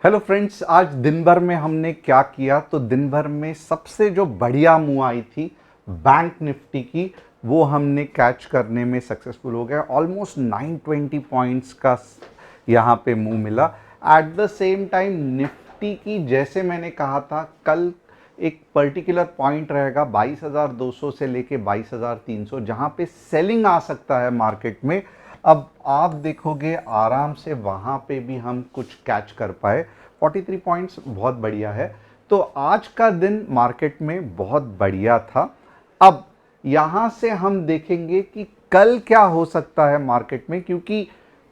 Hello friends, आज दिन भर में हमने क्या किया? तो दिन भर में सबसे जो बढ़िया मूव आई थी बैंक निफ्टी की, वो हमने कैच करने में सक्सेसफुल हो गया। ऑलमोस्ट 920 पॉइंट्स का यहाँ पे मूव मिला। At the same time Nifty की, जैसे मैंने कहा था कल, एक पर्टिकुलर पॉइंट रहेगा 22,200 से लेके 22,300, जहाँ पे सेलिंग आ सकता है मार्केट में। अब आप देखोगे आराम से वहाँ पे भी हम कुछ कैच कर पाए। 43 पॉइंट्स बहुत बढ़िया है। तो आज का दिन मार्केट में बहुत बढ़िया था। अब यहाँ से हम देखेंगे कि कल क्या हो सकता है मार्केट में, क्योंकि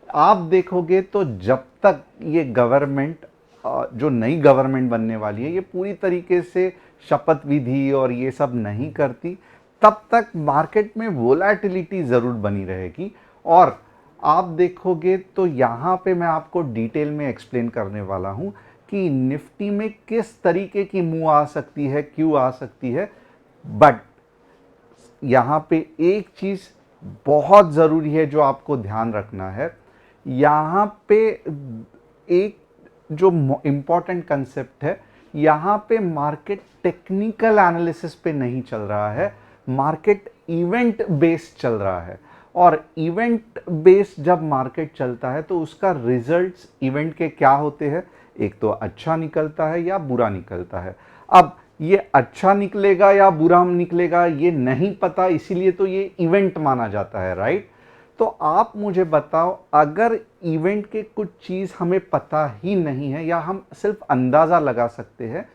आप देखोगे तो जब तक ये गवर्नमेंट, जो नई गवर्नमेंट बनने वाली है, ये पूरी तरीके से शपथ विधि और ये सब नहीं करती, तब तक मार्केट में वोलेटिलिटी ज़रूर बनी रहेगी। और आप देखोगे तो यहाँ पे मैं आपको डिटेल में एक्सप्लेन करने वाला हूँ कि निफ्टी में किस तरीके की मूव आ सकती है, क्यों आ सकती है। बट यहाँ पे एक चीज़ बहुत ज़रूरी है जो आपको ध्यान रखना है। यहाँ पे एक जो इम्पॉर्टेंट कंसेप्ट है, यहाँ पे मार्केट टेक्निकल एनालिसिस पे नहीं चल रहा है, मार्केट इवेंट बेस्ड चल रहा है। और इवेंट बेस्ड जब मार्केट चलता है तो उसका रिजल्ट्स इवेंट के क्या होते हैं, एक तो अच्छा निकलता है या बुरा निकलता है। अब ये अच्छा निकलेगा या बुरा निकलेगा ये नहीं पता, इसीलिए तो ये इवेंट माना जाता है, राइट? तो आप मुझे बताओ, अगर इवेंट के कुछ चीज़ हमें पता ही नहीं है या हम सिर्फ अंदाज़ा लगा सकते हैं,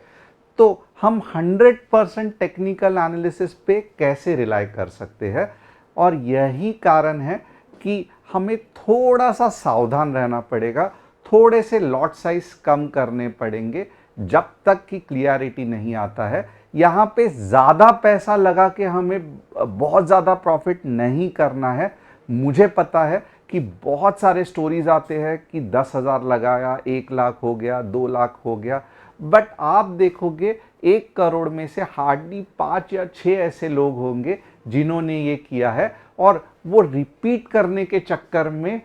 तो हम 100% टेक्निकल एनालिसिस पे कैसे रिलाई कर सकते हैं? और यही कारण है कि हमें थोड़ा सा सावधान रहना पड़ेगा, थोड़े से लॉट साइज कम करने पड़ेंगे जब तक कि क्लियरिटी नहीं आता है। यहाँ पे ज़्यादा पैसा लगा के हमें बहुत ज़्यादा प्रॉफिट नहीं करना है। मुझे पता है कि बहुत सारे स्टोरीज आते हैं कि 10,000 लगाया 1 लाख हो गया, 2 लाख हो गया। बट आप देखोगे 1 करोड़ में से हार्डली 5 या 6 ऐसे लोग होंगे जिन्होंने ये किया है, और वो रिपीट करने के चक्कर में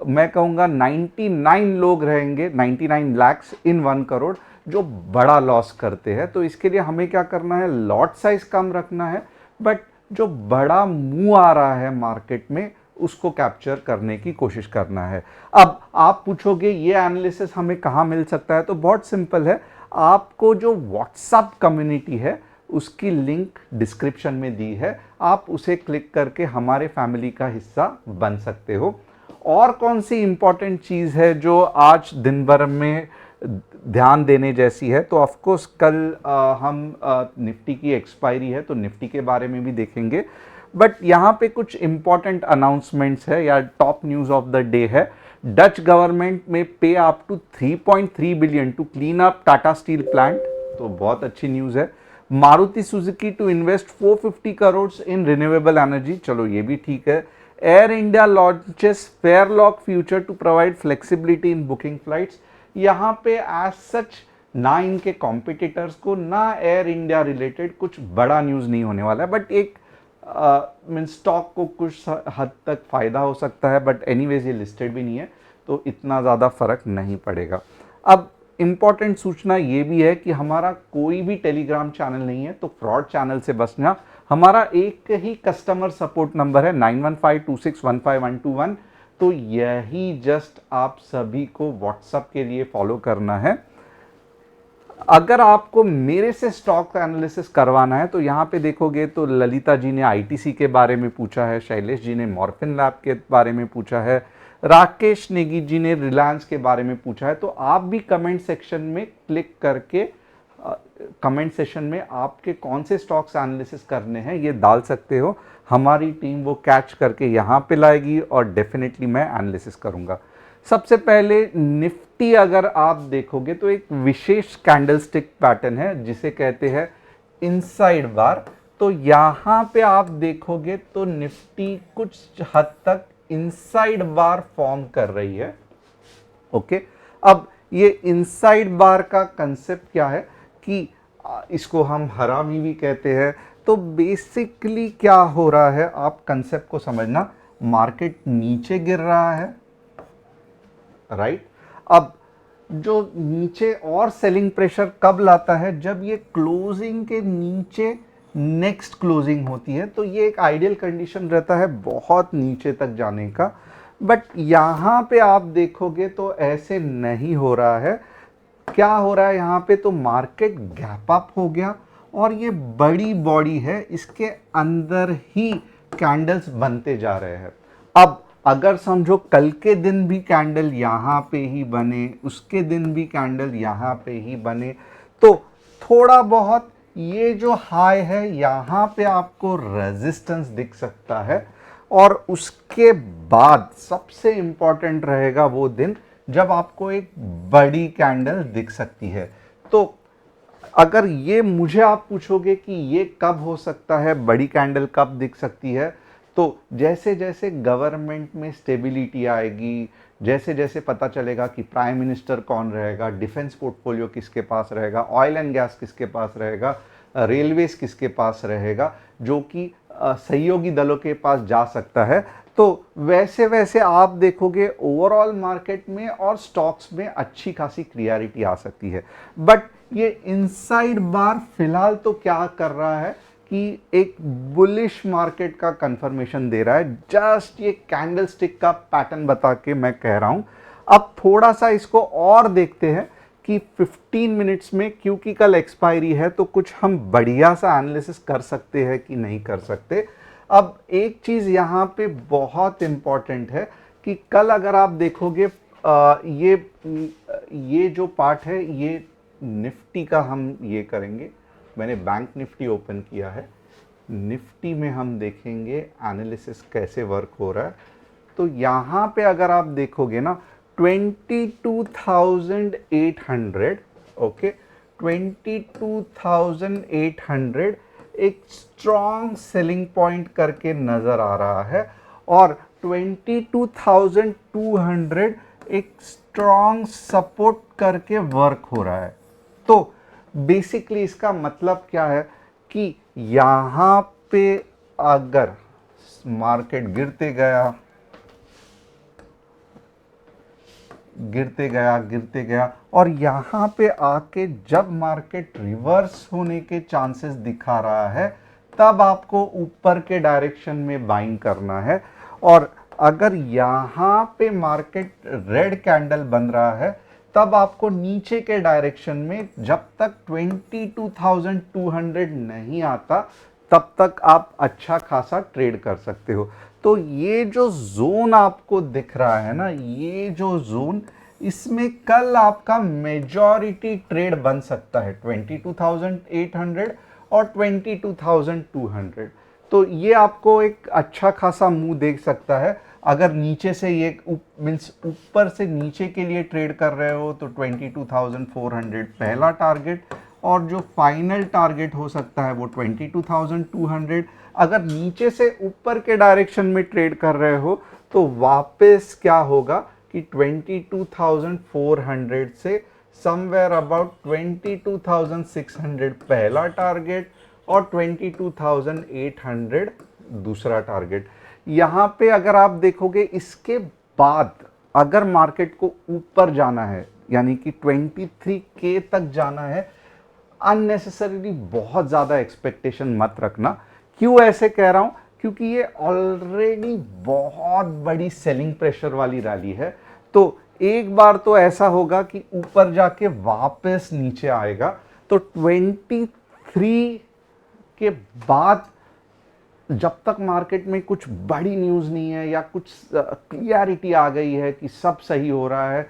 मैं कहूँगा 99 लोग रहेंगे, 99 लाख्स इन 1 करोड़, जो बड़ा लॉस करते हैं। तो इसके लिए हमें क्या करना है, लॉट साइज कम रखना है, बट जो बड़ा मुंह आ रहा है मार्केट में उसको कैप्चर करने की कोशिश करना है। अब आप पूछोगे ये एनालिसिस हमें कहाँ मिल सकता है? तो बहुत सिंपल है, आपको जो व्हाट्सएप कम्युनिटी है उसकी लिंक डिस्क्रिप्शन में दी है, आप उसे क्लिक करके हमारे फैमिली का हिस्सा बन सकते हो। और कौन सी इंपॉर्टेंट चीज़ है जो आज दिन भर में ध्यान देने जैसी है? तो ऑफ कोर्स कल हम निफ्टी की एक्सपायरी है, तो निफ्टी के बारे में भी देखेंगे। बट यहाँ पे कुछ इंपॉर्टेंट अनाउंसमेंट्स है या top news of the day है। डच गवर्नमेंट में pay up to 3.3 billion to clean up Tata Steel plant, तो बहुत अच्छी न्यूज़ है। Maruti Suzuki to invest 450 crore in renewable energy, चलो ये भी ठीक है। Air India launches FareLock future to provide flexibility in booking flights. यहाँ पे एज सच ना इनके कॉम्पिटिटर्स को ना एयर इंडिया रिलेटेड कुछ बड़ा न्यूज़ नहीं होने वाला है, बट एक मीन स्टॉक को कुछ हद तक फ़ायदा हो सकता है। बट एनीवेज ये लिस्टेड भी नहीं है तो इतना ज़्यादा फर्क नहीं पड़ेगा। अब इंपॉर्टेंट सूचना ये भी है कि हमारा कोई भी टेलीग्राम चैनल नहीं है, तो फ्रॉड चैनल से बचना। हमारा एक ही कस्टमर सपोर्ट नंबर है 9152615121, तो यही जस्ट आप सभी को व्हाट्सएप के लिए फॉलो करना है। अगर आपको मेरे से स्टॉक एनालिसिस करवाना है तो यहाँ पे देखोगे तो ललिता जी ने आईटीसी के बारे में पूछा है, शैलेश जी ने मॉर्फिन लैब के बारे में पूछा है, राकेश नेगी जी ने रिलायंस के बारे में पूछा है। तो आप भी कमेंट सेक्शन में क्लिक करके कमेंट सेशन में आपके कौन से स्टॉक्स एनालिसिस करने हैं ये डाल सकते हो। हमारी टीम वो कैच करके यहाँ पे लाएगी और डेफिनेटली मैं एनालिसिस करूँगा। सबसे पहले निफ्टी अगर आप देखोगे तो एक विशेष कैंडलस्टिक पैटर्न है जिसे कहते हैं इनसाइड बार। तो यहाँ पे आप देखोगे तो निफ्टी कुछ हद तक इनसाइड बार फॉर्म कर रही है। ओके, अब ये इनसाइड बार का कंसेप्ट क्या है कि इसको हम हरामी भी कहते हैं। तो बेसिकली क्या हो रहा है, आप कंसेप्ट को समझना। मार्केट नीचे गिर रहा है, राइट? अब जो नीचे और सेलिंग प्रेशर कब लाता है, जब ये क्लोजिंग के नीचे नेक्स्ट क्लोजिंग होती है, तो ये एक आइडियल कंडीशन रहता है बहुत नीचे तक जाने का। बट यहाँ पे आप देखोगे तो ऐसे नहीं हो रहा है। क्या हो रहा है यहाँ पे, तो मार्केट गैप अप हो गया और ये बड़ी बॉडी है, इसके अंदर ही कैंडल्स बनते जा रहे हैं। अब अगर समझो कल के दिन भी कैंडल यहाँ पे ही बने, उसके दिन भी कैंडल यहाँ पे ही बने, तो थोड़ा बहुत ये जो हाई है यहाँ पे आपको रेजिस्टेंस दिख सकता है। और उसके बाद सबसे इंपॉर्टेंट रहेगा वो दिन जब आपको एक बड़ी कैंडल दिख सकती है। तो अगर ये मुझे आप पूछोगे कि ये कब हो सकता है, बड़ी कैंडल कब दिख सकती है, तो जैसे जैसे गवर्नमेंट में स्टेबिलिटी आएगी, जैसे जैसे पता चलेगा कि प्राइम मिनिस्टर कौन रहेगा, डिफेंस पोर्टफोलियो किसके पास रहेगा, ऑयल एंड गैस किसके पास रहेगा, रेलवेज किसके पास रहेगा, जो कि सहयोगी दलों के पास जा सकता है, तो वैसे वैसे आप देखोगे ओवरऑल मार्केट में और स्टॉक्स में अच्छी खासी क्लियरिटी आ सकती है। बट ये इनसाइड बार फिलहाल तो क्या कर रहा है कि एक बुलिश मार्केट का कंफर्मेशन दे रहा है, जस्ट ये कैंडलस्टिक का पैटर्न बता के मैं कह रहा हूं। अब थोड़ा सा इसको और देखते हैं कि 15 मिनट्स में, क्योंकि कल एक्सपायरी है, तो कुछ हम बढ़िया सा एनालिसिस कर सकते हैं कि नहीं कर सकते। अब एक चीज यहां पे बहुत इंपॉर्टेंट है कि कल अगर आप देखोगे ये जो पार्ट है, ये निफ्टी का हम ये करेंगे। मैंने बैंक निफ्टी ओपन किया है, निफ्टी में हम देखेंगे एनालिसिस कैसे वर्क हो रहा है। तो यहाँ पे अगर आप देखोगे ना 22,800, ओके, 22,800 एक स्ट्रॉन्ग सेलिंग पॉइंट करके नजर आ रहा है और 22,200 एक स्ट्रॉन्ग सपोर्ट करके वर्क हो रहा है। तो बेसिकली इसका मतलब क्या है कि यहाँ पे अगर मार्केट गिरते गया और यहाँ पे आके जब मार्केट रिवर्स होने के चांसेस दिखा रहा है, तब आपको ऊपर के डायरेक्शन में बाइंग करना है। और अगर यहाँ पे मार्केट रेड कैंडल बन रहा है, तब आपको नीचे के डायरेक्शन में, जब तक 22,200 नहीं आता, तब तक आप अच्छा खासा ट्रेड कर सकते हो। तो ये जो जोन आपको दिख रहा है ना, ये जो जोन, इसमें कल आपका मेजॉरिटी ट्रेड बन सकता है 22,800 और 22,200। तो ये आपको एक अच्छा खासा मूव देख सकता है। अगर नीचे से ये मीन्स ऊपर से नीचे के लिए ट्रेड कर रहे हो तो 22,400 पहला टारगेट, और जो फाइनल टारगेट हो सकता है वो 22,200। अगर नीचे से ऊपर के डायरेक्शन में ट्रेड कर रहे हो तो वापस क्या होगा कि 22,400 से समवेयर अबाउट 22,600 पहला टारगेट और 22,800 दूसरा टारगेट। यहाँ पे अगर आप देखोगे, इसके बाद अगर मार्केट को ऊपर जाना है, यानी कि 23K तक जाना है, अननेसेसरीली बहुत ज़्यादा एक्सपेक्टेशन मत रखना। क्यों ऐसे कह रहा हूं, क्योंकि ये ऑलरेडी बहुत बड़ी सेलिंग प्रेशर वाली रैली है। तो एक बार तो ऐसा होगा कि ऊपर जाके वापस नीचे आएगा, तो 23 के बाद जब तक मार्केट में कुछ बड़ी न्यूज़ नहीं है या कुछ क्लियरिटी आ गई है कि सब सही हो रहा है,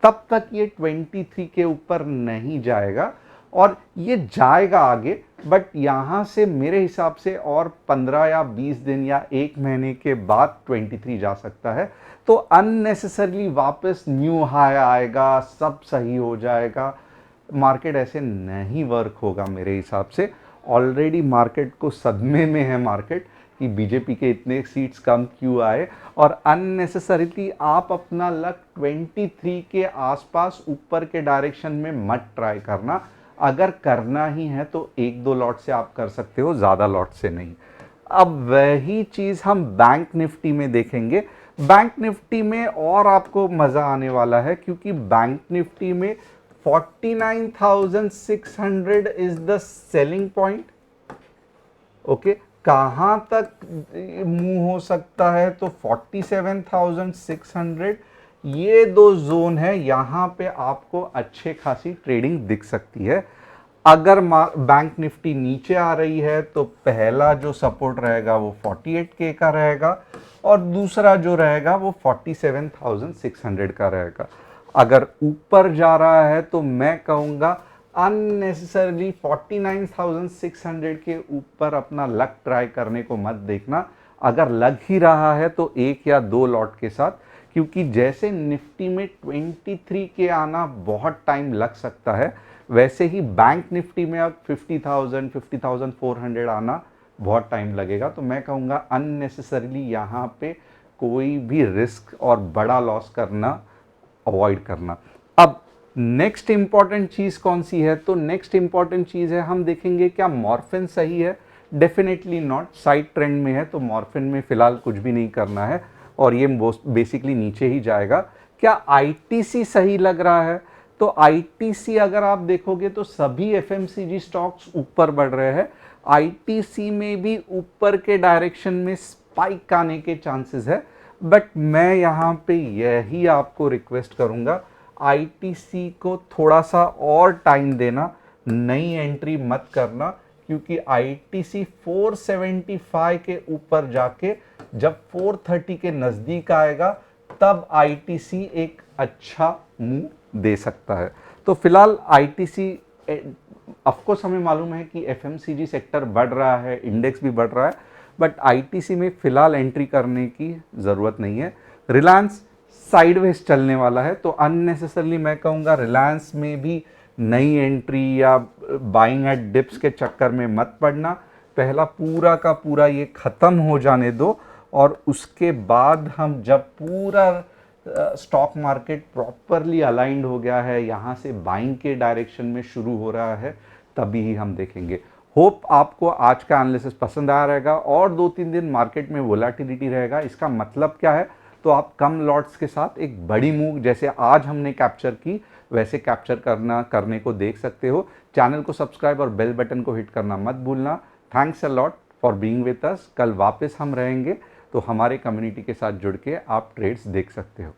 तब तक ये 23 के ऊपर नहीं जाएगा। और ये जाएगा आगे, बट यहाँ से मेरे हिसाब से और 15 या 20 दिन या 1 महीने के बाद 23 जा सकता है। तो अननेसेसरली वापस न्यू हाई आएगा, सब सही हो जाएगा, मार्केट ऐसे नहीं वर्क होगा मेरे हिसाब से। ऑलरेडी मार्केट को सदमे में है मार्केट कि बीजेपी के इतने सीट्स कम क्यों आए, और अननेसेसरीली आप अपना लक 23 के आसपास ऊपर के डायरेक्शन में मत ट्राई करना। अगर करना ही है तो 1-2 लॉट से आप कर सकते हो, ज़्यादा लॉट से नहीं। अब वही चीज़ हम बैंक निफ्टी में देखेंगे। बैंक निफ्टी में और आपको मज़ा आने वाला है, क्योंकि बैंक निफ्टी में 49,600 is the selling point. Okay, कहाँ तक मूव हो सकता है, तो 47,600, ये दो जोन है, यहाँ पे आपको अच्छे खासी ट्रेडिंग दिख सकती है। अगर बैंक निफ्टी नीचे आ रही है तो पहला जो सपोर्ट रहेगा वो 48K का रहेगा, और दूसरा जो रहेगा वो 47,600 का रहेगा। अगर ऊपर जा रहा है तो मैं कहूँगा अननेसेसरली 49,600 के ऊपर अपना लक ट्राई करने को मत देखना। अगर लग ही रहा है तो एक या दो लॉट के साथ, क्योंकि जैसे निफ्टी में 23 के आना बहुत टाइम लग सकता है, वैसे ही बैंक निफ्टी में अब 50,000 50,400 आना बहुत टाइम लगेगा। तो मैं कहूँगा अननेसेसरली यहाँ पे कोई भी रिस्क और बड़ा लॉस करना अवॉइड करना। अब नेक्स्ट इंपॉर्टेंट चीज़ कौन सी है, तो नेक्स्ट इंपॉर्टेंट चीज़ है, हम देखेंगे क्या मॉर्फिन सही है। डेफिनेटली नॉट, साइड ट्रेंड में है, तो मॉर्फिन में फिलहाल कुछ भी नहीं करना है और ये बेसिकली नीचे ही जाएगा। क्या आईटीसी सही लग रहा है, तो आईटीसी अगर आप देखोगे तो सभी एफएमसीजी स्टॉक्स ऊपर बढ़ रहे हैं। आईटीसी में भी ऊपर के डायरेक्शन में स्पाइक आने के चांसेस है, बट मैं यहाँ पे यही आपको रिक्वेस्ट करूँगा, आईटीसी को थोड़ा सा और टाइम देना, नई एंट्री मत करना, क्योंकि आईटीसी 475 के ऊपर जाके जब 430 के नज़दीक आएगा तब आईटीसी एक अच्छा मूव दे सकता है। तो फिलहाल आईटीसी, ऑफकोर्स हमें मालूम है कि एफएमसीजी सेक्टर बढ़ रहा है, इंडेक्स भी बढ़ रहा है, बट आईटीसी में फिलहाल एंट्री करने की ज़रूरत नहीं है। रिलायंस साइडवेज चलने वाला है, तो अननेसेसरली मैं कहूँगा रिलायंस में भी नई एंट्री या बाइंग एट डिप्स के चक्कर में मत पड़ना। पहला पूरा का पूरा ये ख़त्म हो जाने दो, और उसके बाद हम जब पूरा स्टॉक मार्केट प्रॉपरली अलाइंड हो गया है, यहाँ से बाइंग के डायरेक्शन में शुरू हो रहा है, तभी ही हम देखेंगे। होप आपको आज का एनालिसिस पसंद आया रहेगा, और 2-3 दिन मार्केट में वोलेटिलिटी रहेगा। इसका मतलब क्या है, तो आप कम लॉट्स के साथ एक बड़ी मूव जैसे आज हमने कैप्चर की, वैसे कैप्चर करने को देख सकते हो। चैनल को सब्सक्राइब और बेल बटन को हिट करना मत भूलना। Thanks a lot for being with us. कल वापस हम रहेंगे, तो हमारे कम्युनिटी के साथ जुड़ के आप ट्रेड्स देख सकते हो।